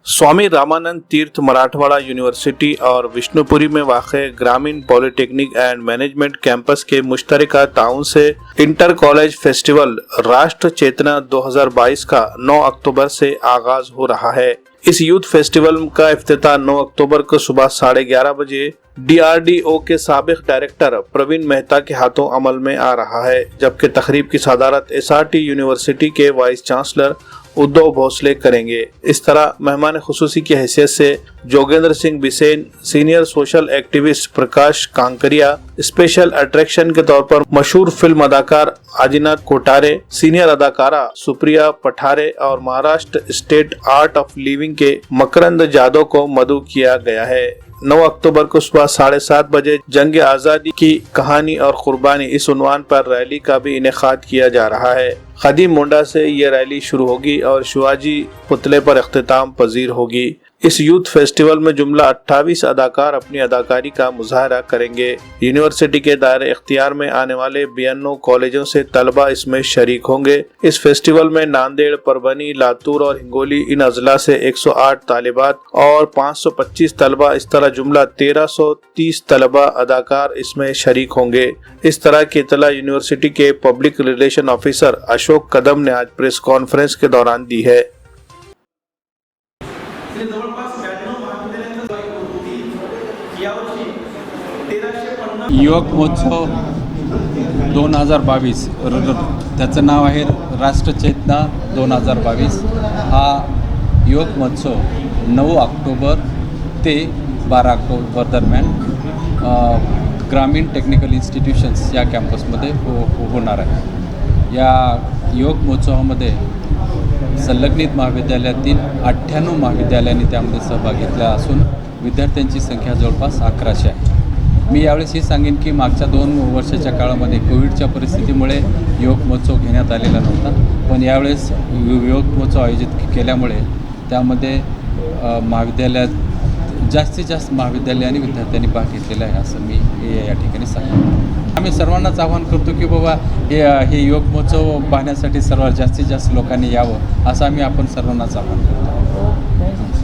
स्वामी रामानंद तीर्थ Marathwada university और विष्णुपुरी में वाक़े ग्रामीण पॉलिटेक्निक एंड मैनेजमेंट कैंपस के मुश्तरका ताउन से इंटर कॉलेज फेस्टिवल राष्ट्र चेतना 2022 का 9 अक्टूबर से आगाज हो रहा है। इस यूथ फेस्टिवल का इफ्तिताह 9 अक्टूबर को सुबह 11:30 बजे DRDO के साबिक डायरेक्टर प्रवीण मेहता के हाथों अमल में आ रहा है, जबकि तकरीब की सदारत SRT यूनिवर्सिटी के वाइस चांसलर उद्धव भोसले करेंगे। इस तरह मेहमान खुसूसी की हैसियत से Jogendra Singh Bisen, senior social activist प्रकाश कांकरिया, स्पेशल अट्रैक्शन के तौर पर मशहूर फिल्म अदाकार आदिनाथ कोठारे, सीनियर अदाकारा सुप्रिया पठारे और Maharashtra state art of living के मकरंद जादव को मदऊ किया गया है। 9 अक्टूबर को सुबह 7:30 बजे जंग आज़ादी की कहानी और कुर्बानी इस उन्वान पर रैली का भी इनेकाद किया जा रहा है। खदीम मुंडा से ये रैली शुरू होगी और शिवाजी पुतले पर इख्तिताम पजीर होगी। इस यूथ फेस्टिवल में जुमला 28 अदाकार अपनी अदाकारी का मुजाहरा करेंगे। यूनिवर्सिटी के दायरे इख्तियार में आने वाले 92 कॉलेजों से तलबा इसमें शरीक होंगे। इस फेस्टिवल में नांदेड़, परभनी, लातूर और हिंगोली इन अजला से 108 तालिबात और 525 तलबा, इस तरह जुमला 1330 तलबा अदाकार इसमें शरीक होंगे। इस तरह की इत्तला यूनिवर्सिटी के public relation officer Ashok Kadam ने आज प्रेस कॉन्फ्रेंस के दौरान दी है। युवक महोत्सव 2022 त्याचं नाव आहे राष्ट्र चेतना 2022। हा युवक महोत्सव 9 ऑक्टोबर ते 12 ऑक्टोबर दरम्यान ग्रामीण टेक्निकल इन्स्टिट्यूशन्स या कॅम्पसमध्ये होणार आहे। या युवक महोत्सवामध्ये संलग्नित महाविद्यालयातील 98 महाविद्यालयांनी त्यामध्ये सहभाग घेतला असून विद्यार्थ्यांची संख्या जवळपास 1100 आहे। मी यावेळेस हे सांगेन की मागच्या 2 वर्षाच्या काळामध्ये कोविडच्या परिस्थितीमुळे युवक महोत्सव घेण्यात आलेला नव्हता, पण यावेळेस युवक महोत्सव आयोजित केल्यामुळे त्यामध्ये महाविद्यालयात जास्तीत जास्त महाविद्यालय आणि विद्यार्थ्यांनी भाग घेतलेला आहे असं मी या ठिकाणी सांगेन। आम्ही सर्वांनाच आवाहन करतो की बाबा हे युवक महोत्सव पाहण्यासाठी जास्तीत जास्त लोकांनी यावं असं आपण सर्वांनाच आवाहन करतो।